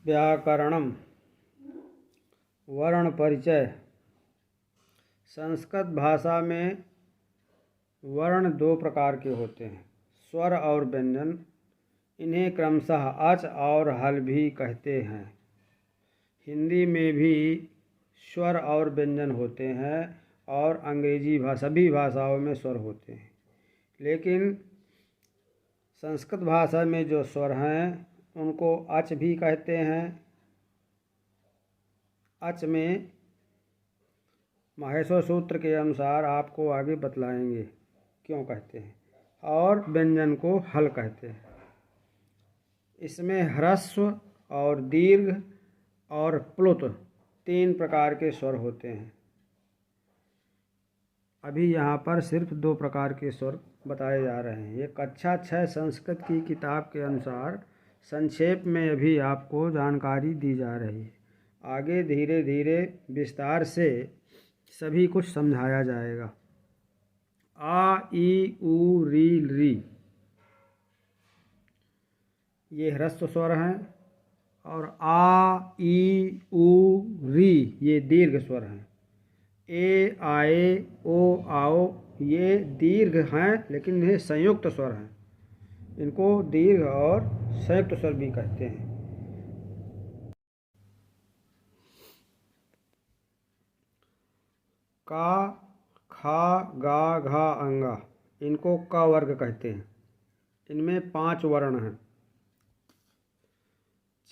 व्याकरणम। वर्ण परिचय। संस्कृत भाषा में वर्ण दो प्रकार के होते हैं, स्वर और व्यंजन। इन्हें क्रमशः अच और हल भी कहते हैं। हिंदी में भी स्वर और व्यंजन होते हैं और अंग्रेजी सभी भाषाओं में स्वर होते हैं, लेकिन संस्कृत भाषा में जो स्वर हैं उनको अच भी कहते हैं। अच में माहेश्वर सूत्र के अनुसार आपको आगे बतलाएंगे क्यों कहते हैं, और व्यंजन को हल कहते हैं। इसमें ह्रस्व और दीर्घ और प्लुत तीन प्रकार के स्वर होते हैं। अभी यहाँ पर सिर्फ दो प्रकार के स्वर बताए जा रहे हैं। ये कक्षा 6 संस्कृत की किताब के अनुसार संक्षेप में अभी आपको जानकारी दी जा रही है। आगे धीरे धीरे विस्तार से सभी कुछ समझाया जाएगा। आ ई उ री री ये ह्रस्व स्वर हैं, और आ ई उ री ये दीर्घ स्वर हैं। ए आए ओ आओ ये दीर्घ हैं, लेकिन ये संयुक्त स्वर हैं। इनको दीर्घ और संयुक्त स्वर भी कहते हैं। का, खा, गा, घा, अंगा इनको क वर्ग कहते हैं। इनमें 5 वर्ण हैं।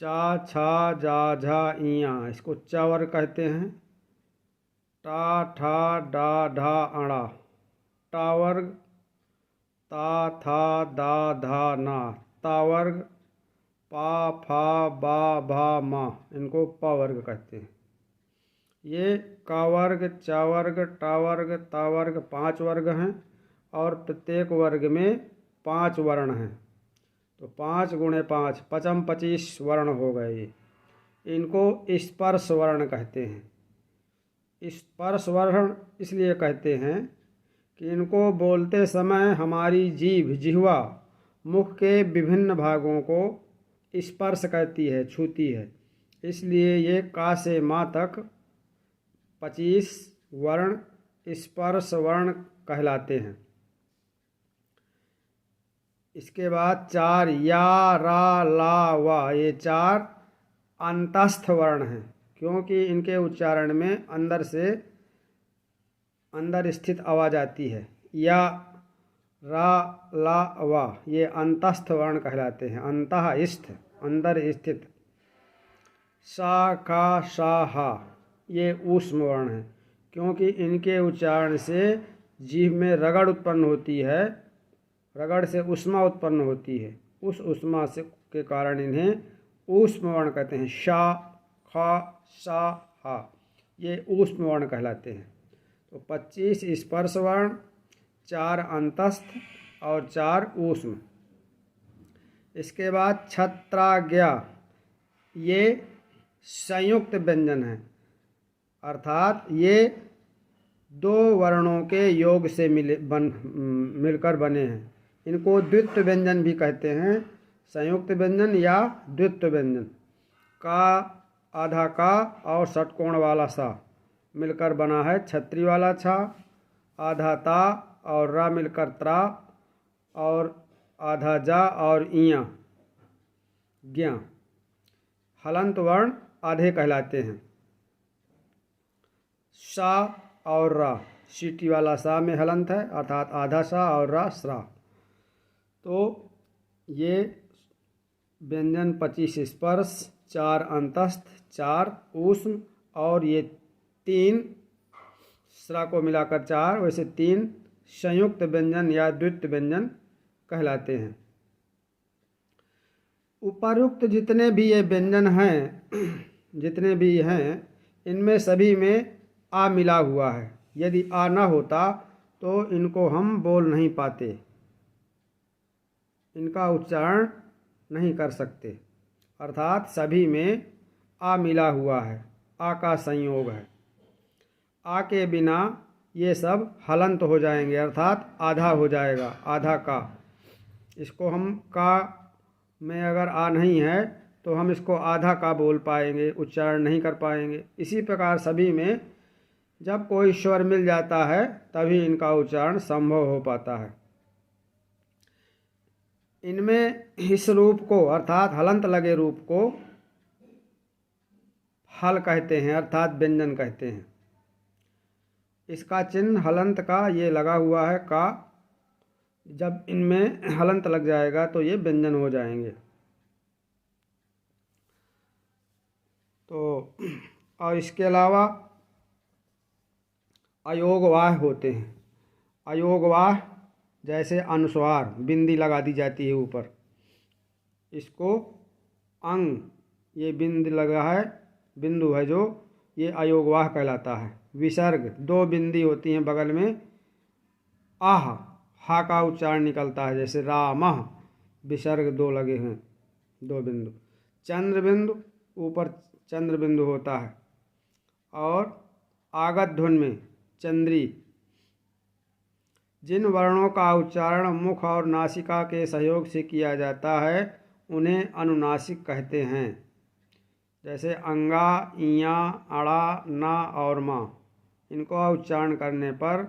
चा, छा, जा, झा, इया इसको च वर्ग कहते हैं। टा, ठा, डा, ढा, अड़ा टा वर्ग। ता, था, दा, धा, ना ता वर्ग। पा, फा, बा, भा, मा इनको प वर्ग कहते हैं। ये का वर्ग, चा वर्ग, टा वर्ग, ता वर्ग 5 वर्ग हैं, और प्रत्येक वर्ग में 5 वर्ण हैं। तो 5 गुणे 5 पचम 25 वर्ण हो गए। ये इनको स्पर्श वर्ण कहते हैं। स्पर्श वर्ण इसलिए कहते हैं कि इनको बोलते समय हमारी जिह्वा मुख के विभिन्न भागों को स्पर्श करती है, छूती है। इसलिए ये का से माँ तक 25 वर्ण स्पर्श वर्ण कहलाते हैं। इसके बाद 4 या, रा, ला, वा ये 4 अंतस्थ वर्ण हैं, क्योंकि इनके उच्चारण में अंदर स्थित आवाज़ आती है। या, रा, ला, वा ये अंतस्थ वर्ण कहलाते हैं। अंतःस्थ अंदर स्थित। सा, का, सा, हा ये ऊष्म वर्ण हैं, क्योंकि इनके उच्चारण से जीभ में रगड़ उत्पन्न होती है। रगड़ से ऊष्मा उत्पन्न होती है। उस ऊष्मा से के कारण इन्हें ऊष्म वर्ण कहते हैं। शा, खा, सा, हा ये ऊष्म वर्ण कहलाते हैं। तो 25 स्पर्श वर्ण, 4 अंतस्थ और 4 ऊष्म। इसके बाद छत्राज्ञा ये संयुक्त व्यंजन है, अर्थात ये 2 वर्णों के योग से मिलकर बने हैं। इनको द्वित्व व्यंजन भी कहते हैं, संयुक्त व्यंजन या द्वित्व व्यंजन। का, आधा का और षटकोण वाला सा मिलकर बना है छत्री वाला छा। आधा ता और रा मिलकर त्रा, और आधा जा और इया ज्ञा। हलंत वर्ण आधे कहलाते हैं। सा और रा सीटी वाला सा में हलंत है, अर्थात आधा सा और रा स्रा। तो ये व्यंजन 25 स्पर्श, 4 अंतस्थ, 4 ऊष्म, और ये 3 स्रा को मिलाकर 4, वैसे 3 संयुक्त व्यंजन या द्वित्व व्यंजन कहलाते हैं। उपर्युक्त जितने भी ये व्यंजन हैं, जितने भी हैं, इनमें सभी में आ मिला हुआ है। यदि आ ना होता तो इनको हम बोल नहीं पाते, इनका उच्चारण नहीं कर सकते। अर्थात सभी में आ मिला हुआ है, आ का संयोग है। आ के बिना ये सब हलंत हो जाएंगे, अर्थात आधा हो जाएगा, आधा का। इसको हम का में अगर आ नहीं है तो हम इसको आधा का बोल पाएंगे, उच्चारण नहीं कर पाएंगे। इसी प्रकार सभी में जब कोई स्वर मिल जाता है तभी इनका उच्चारण संभव हो पाता है। इनमें इस रूप को अर्थात हलंत लगे रूप को हल कहते हैं अर्थात व्यंजन कहते हैं। इसका चिन्ह हलंत का ये लगा हुआ है का, जब इनमें हलंत लग जाएगा तो ये व्यंजन हो जाएंगे। तो और इसके अलावा अयोगवाह होते हैं। अयोगवाह जैसे अनुस्वार बिंदी लगा दी जाती है ऊपर, इसको अंग, ये बिंद लगा है, बिंदु है जो, ये अयोगवाह कहलाता है। विसर्ग, दो बिंदी होती हैं बगल में, आह, हा का उच्चारण निकलता है, जैसे रामः, विसर्ग दो लगे हैं, दो बिंदु। चंद्र बिंदु, ऊपर चंद्र बिंदु होता है। और आगत ध्वनि में चंद्री। जिन वर्णों का उच्चारण मुख और नासिका के सहयोग से किया जाता है उन्हें अनुनासिक कहते हैं। जैसे अंगा, इया, अड़ा, ना और माँ, इनको उच्चारण करने पर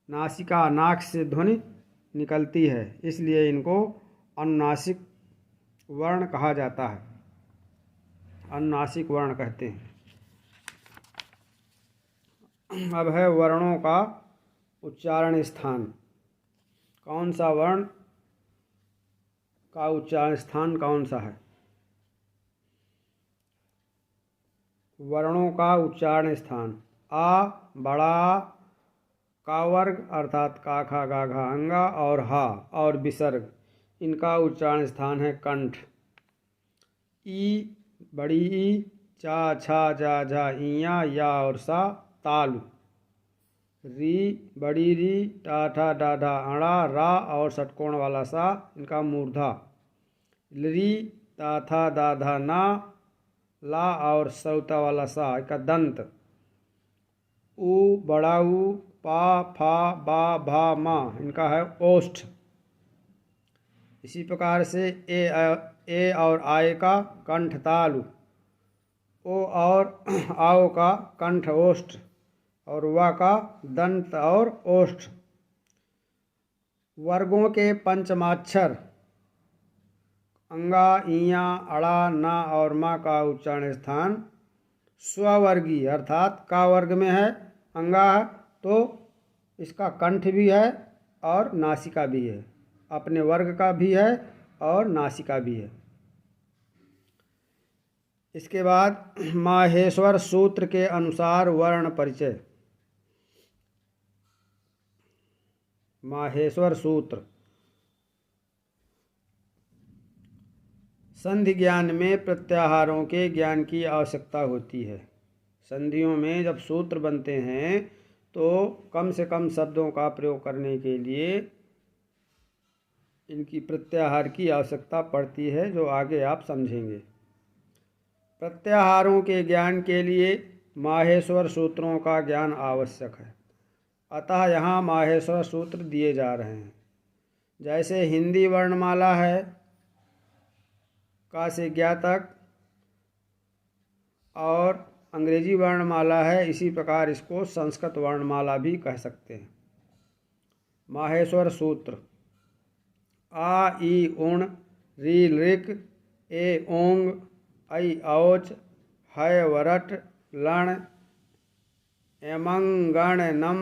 नासिका, नाक से ध्वनि निकलती है, इसलिए इनको अनुनासिक वर्ण कहा जाता है, अनुनासिक वर्ण कहते हैं। अब है वर्णों का उच्चारण स्थान। कौन सा वर्ण का उच्चारण स्थान कौन सा है? वर्णों का उच्चारण स्थान। आ, बड़ा, का वर्ग अर्थात का, खा, गा, घा, अंगा और हा और विसर्ग, इनका उच्चारण स्थान है कंठ। ई, बड़ी ई, चा, छा, जा, झा, इया, या और सा तालु। री, बड़ी री, टा, ठा, डा, ढा, अड़ा, रा और षटकोण वाला सा, इनका मूर्धा। री, ता, था, दा, धा, ना, ला और सौता वाला सा, इनका दंत। ऊ, बड़ा ऊ, पा, फा, बा, भा, मा, इनका है ओष्ठ। इसी प्रकार से ए और आय का कंठ तालु, ओ और आओ का कंठ ओष्ठ और वा का दंत और ओष्ठ। वर्गों के पंचमाक्षर अंगा, इया, अड़ा, ना और मा का उच्चारण स्थान स्ववर्गीय अर्थात का वर्ग में है। अंगा है तो इसका कंठ भी है और नासिका भी है, अपने वर्ग का भी है और नासिका भी है। इसके बाद माहेश्वर सूत्र के अनुसार वर्ण परिचय। माहेश्वर सूत्र संधि ज्ञान में प्रत्याहारों के ज्ञान की आवश्यकता होती है। संधियों में जब सूत्र बनते हैं तो कम से कम शब्दों का प्रयोग करने के लिए इनकी प्रत्याहार की आवश्यकता पड़ती है, जो आगे आप समझेंगे। प्रत्याहारों के ज्ञान के लिए माहेश्वर सूत्रों का ज्ञान आवश्यक है, अतः यहाँ माहेश्वर सूत्र दिए जा रहे हैं। जैसे हिंदी वर्णमाला है का से ज्ञा तक और अंग्रेजी वर्णमाला है, इसी प्रकार इसको संस्कृत वर्णमाला भी कह सकते हैं। माहेश्वर सूत्र आ, ई, उण, री, ऋक, ए, ओंग, ऐ, औच, है, वरट, लण, एमंग, गण, नम,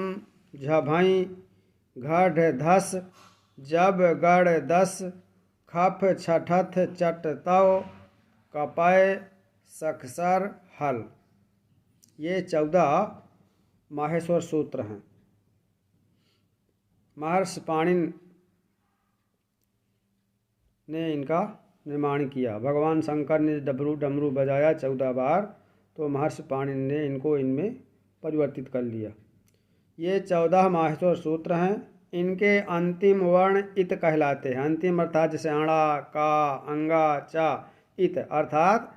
झभई, घढ़, धस, जब, गढ़, दस, खफ, छठथ, चट, तव, कपय, सखसर, हल। ये 14 माहेश्वर सूत्र हैं। महर्षि पाणिनि ने इनका निर्माण किया। भगवान शंकर ने डमरू बजाया 14 बार, तो महर्षि पाणिनि ने इनको इनमें परिवर्तित कर लिया। ये 14 माहेश्वर सूत्र हैं। इनके अंतिम वर्ण इत कहलाते हैं। अंतिम अर्थात जैसे अणा, का, अंगा, चा, इत अर्थात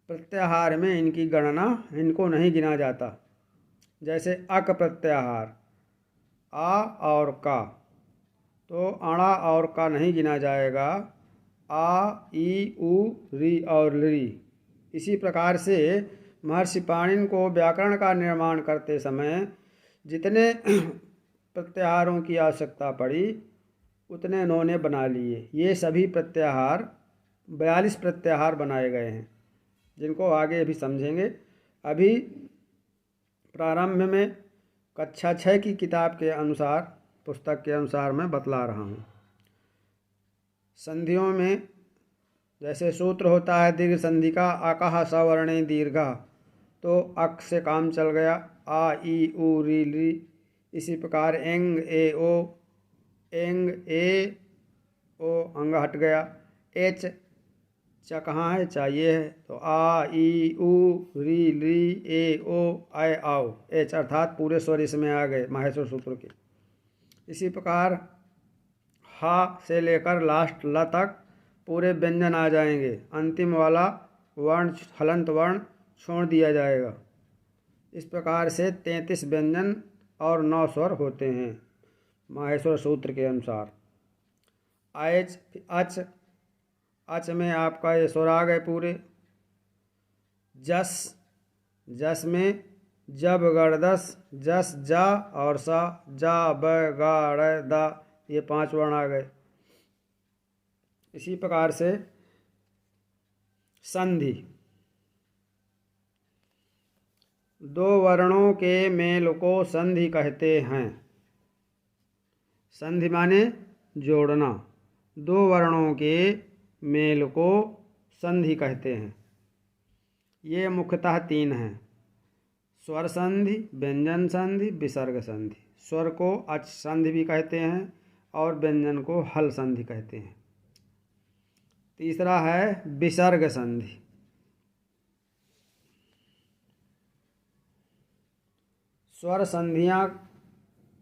प्रत्याहार में इनकी गणना, इनको नहीं गिना जाता। जैसे अक प्रत्याहार आ और का, तो अणा और का नहीं गिना जाएगा, आ, ई, उ, री और री। इसी प्रकार से महर्षि पाणिनि को व्याकरण का निर्माण करते समय जितने प्रत्याहारों की आवश्यकता पड़ी उतने इन्होंने बना लिए। ये सभी प्रत्याहार 42 प्रत्याहार बनाए गए हैं, जिनको आगे अभी समझेंगे। अभी प्रारंभ में कक्षा 6 की किताब के अनुसार, पुस्तक के अनुसार मैं बतला रहा हूँ। संधियों में जैसे सूत्र होता है दीर्घ संधि का, अकः सवर्णे दीर्घः, तो अक से काम चल गया, आ, ई, उ, री, ली। इसी प्रकार एंग, ए, ओ, एंग, ए, ओ, अंग हट गया। एच, च कहाँ है, चाहिए है, तो आ, ई, उ, री, ली, ए, ओ, ऐ, आओ। एच अर्थात पूरे स्वर इसमें आ गए माहेश्वर सूत्र के। इसी प्रकार हा से लेकर लास्ट ल तक पूरे व्यंजन आ जाएंगे। अंतिम वाला वर्ण हलंत वर्ण छोड़ दिया जाएगा। इस प्रकार से 33 व्यंजन और 9 स्वर होते हैं माहेश्वर सूत्र के अनुसार। एच, अच, अच में आपका ये स्वर आ गए पूरे। जस, जस में जब गड़दस, जस, जा और सा, जा, ब, गा, ड़, दा, ये 5 वर्ण आ गए। इसी प्रकार से संधि, 2 वर्णों के मेल को संधि कहते हैं। संधि माने जोड़ना। 2 वर्णों के मेल को संधि कहते हैं। ये मुख्यतः 3 हैं: स्वर संधि, व्यंजन संधि, विसर्ग संधि। स्वर को अच संधि भी कहते हैं और व्यंजन को हल संधि कहते हैं। तीसरा है विसर्ग संधि। स्वर संधियाँ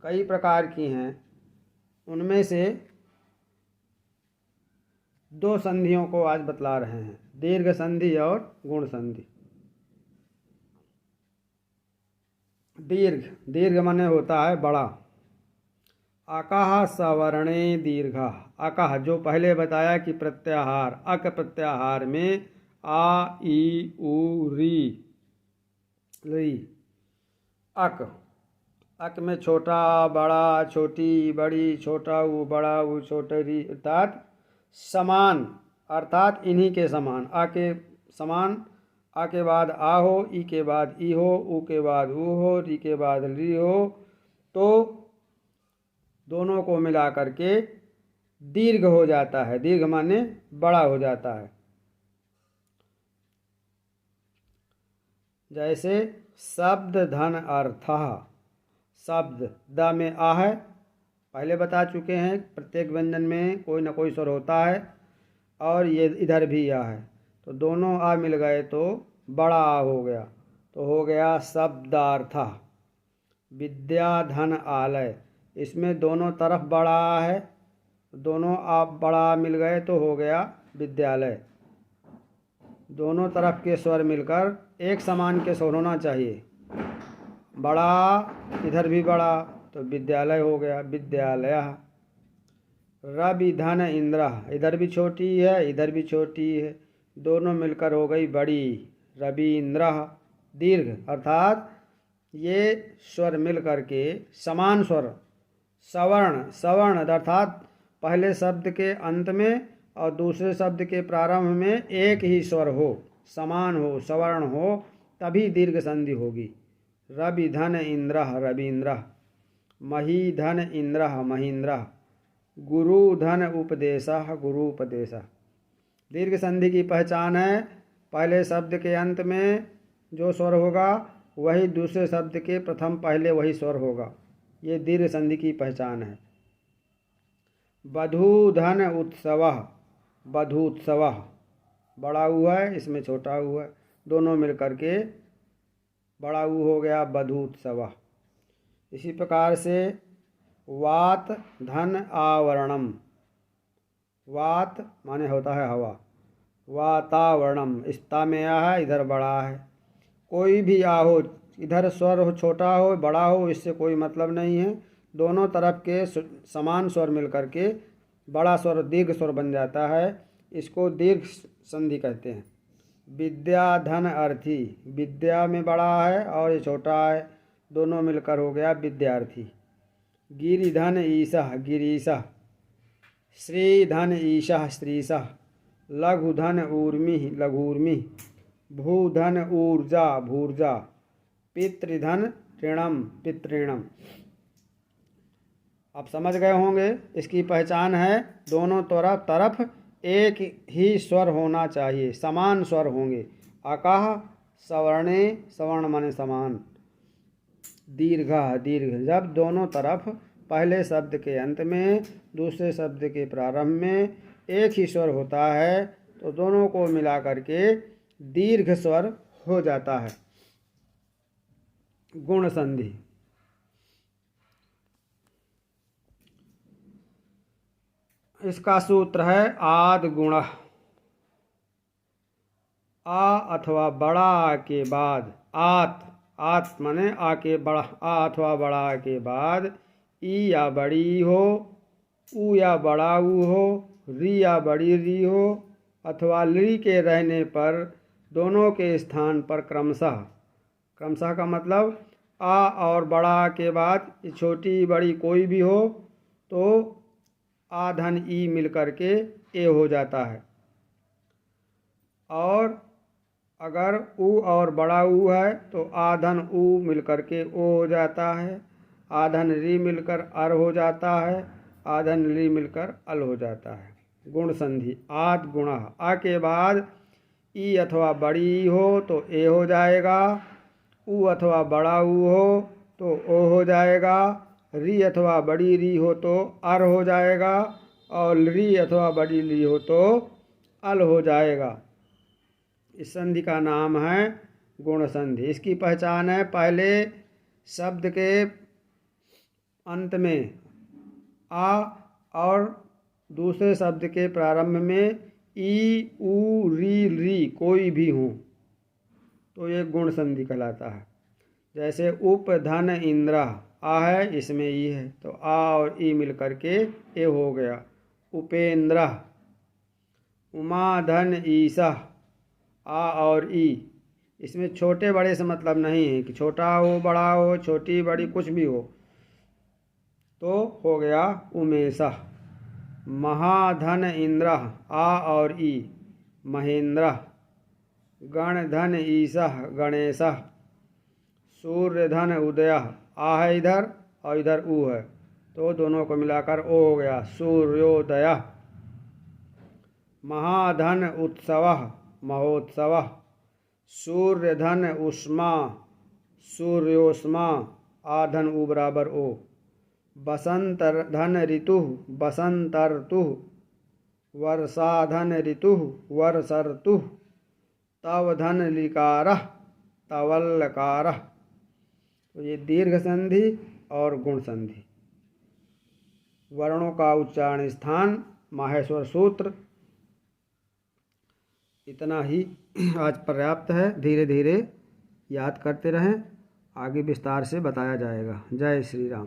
कई प्रकार की हैं, उनमें से 2 संधियों को आज बतला रहे हैं, दीर्घ संधि और गुण संधि। दीर्घ, दीर्घ माने होता है बड़ा। अकः सवर्णे दीर्घः, अकः जो पहले बताया कि प्रत्याहार, अक प्रत्याहार में आ, ई, उ, री, अक, अक में छोटा बड़ा, छोटी बड़ी, छोटा ऊ बड़ा ऊ छोटे री, अर्थात समान, अर्थात इन्हीं के समान। आ के समान, आ के बाद आ हो, ई के बाद ई हो, ऊ के बाद ऊ हो, री के बाद री हो, तो दोनों को मिला करके दीर्घ हो जाता है। दीर्घ माने बड़ा हो जाता है। जैसे शब्द धन अर्थः, शब्द द में आ है, पहले बता चुके हैं प्रत्येक व्यंजन में कोई ना कोई स्वर होता है, और ये इधर भी आ है, तो दोनों आ मिल गए तो बड़ा आ हो गया, तो हो गया शब्दार्थः। विद्या धन आलय, इसमें दोनों तरफ बड़ा आ है, दोनों आ बड़ा मिल गए तो हो गया विद्यालय। दोनों तरफ के स्वर मिलकर एक समान के स्वर होना चाहिए। बड़ा इधर भी बड़ा तो विद्यालय हो गया विद्यालयः। रवि धन इंद्रः, इधर भी छोटी है इधर भी छोटी है, दोनों मिलकर हो गई बड़ी रवीन्द्रः। दीर्घ अर्थात ये स्वर मिल करके समान स्वर, सवर्ण, सवर्ण अर्थात पहले शब्द के अंत में और दूसरे शब्द के प्रारंभ में एक ही स्वर हो, समान हो, सवर्ण हो, तभी दीर्घ संधि होगी। रवि धन इंद्रः रवीन्द्रः, मही धन इंद्रः महीन्द्रः, गुरु धन उपदेशः गुरुपदेशः। दीर्घ संधि की पहचान है पहले शब्द के अंत में जो स्वर होगा वही दूसरे शब्द के प्रथम पहले वही स्वर होगा, ये दीर्घ संधि की पहचान है। बधू धन उत्सवः, बधूत्सवः, बड़ा हुआ है इसमें छोटा हुआ है, दोनों मिलकर के बड़ा ऊ हो गया बधूत्सवः। इसी प्रकार से वात धन आवरणम, वात माने होता है हवा, वातावरणम, इस्ता में आ है इधर बड़ा है। कोई भी आ हो, इधर स्वर हो छोटा हो बड़ा हो इससे कोई मतलब नहीं है, दोनों तरफ के समान स्वर मिल करके बड़ा स्वर दीर्घ स्वर बन जाता है। इसको दीर्घ संधि कहते हैं। विद्या धन अर्थी, विद्या में बड़ा है और ये छोटा है, दोनों मिलकर हो गया विद्यार्थी। गिरिधन ईशः गिरीशः, श्रीधन ईशः श्रीशः, लघुधन ऊर्मिः लघूर्मिः, भूधन ऊर्जा भूर्जा, पितृधन ऋणम पितृणम। आप समझ गए होंगे। इसकी पहचान है दोनों तरफ एक ही स्वर होना चाहिए, समान स्वर होंगे। अकः सवर्णे, सवर्ण माने समान। दीर्घः दीर्घ, जब दोनों तरफ पहले शब्द के अंत में दूसरे शब्द के प्रारंभ में एक ही स्वर होता है तो दोनों को मिला करके दीर्घ स्वर हो जाता है। गुण संधि। इसका सूत्र है आद गुणः। आ अथवा बड़ा के बाद आत माने आ के बड़ा, आ अथवा बड़ा के बाद ई या बड़ी हो, ऊ या बड़ा ऊ हो, री या बड़ी री हो, अथवा ली के रहने पर दोनों के स्थान पर क्रमशः का मतलब आ और बड़ा के बाद छोटी बड़ी कोई भी हो तो आ धन ई मिल करके ए हो जाता है। और अगर ऊ और बड़ा ऊ है तो आ धन ऊ मिल करके ओ हो जाता है, आ धन री मिलकर अर हो जाता है, आ धन री मिलकर अल हो जाता है। गुण संधि। आद गुणः, आ के बाद ई अथवा बड़ी हो तो ए हो जाएगा, ऊ अथवा बड़ा ऊ हो तो ओ हो जाएगा, री अथवा बड़ी री हो तो अर हो जाएगा, और री अथवा बड़ी ली हो तो अल हो जाएगा। इस संधि का नाम है गुण संधि। इसकी पहचान है पहले शब्द के अंत में आ और दूसरे शब्द के प्रारंभ में ई ऊ री कोई भी हो तो ये गुण संधि कहलाता है। जैसे उप धन इंद्र, आ है इसमें ई है तो आ और ई मिल करके ए हो गया उपेंद्र। उमा धन ईशः, आ और ई, इसमें छोटे बड़े से मतलब नहीं है कि छोटा हो बड़ा हो, छोटी बड़ी कुछ भी हो तो हो गया उमेशः। महाधन इंद्र, आ और ई महेंद्र। गणधन ईशः गणेशः। सूर्यधन उदयः, आ है इधर और इधर ऊ है तो दोनों को मिलाकर ओ हो गया सूर्योदयः। महाधन उत्सवः महोत्सवः। सूर्यधन उष्मा सूर्योष्मा, आ धन ऊ बराबर ओ। बसंत धन ऋतु बसंतर्तुः। वर्षाधन ऋतुः वर्षर्तुः। तव धन लिकारः तवल्लकारः। तो ये दीर्घ संधि और गुण संधि। वर्णों का उच्चारण स्थान माहेश्वर सूत्र। इतना ही आज पर्याप्त है। धीरे धीरे याद करते रहें, आगे विस्तार से बताया जाएगा। जय श्री राम।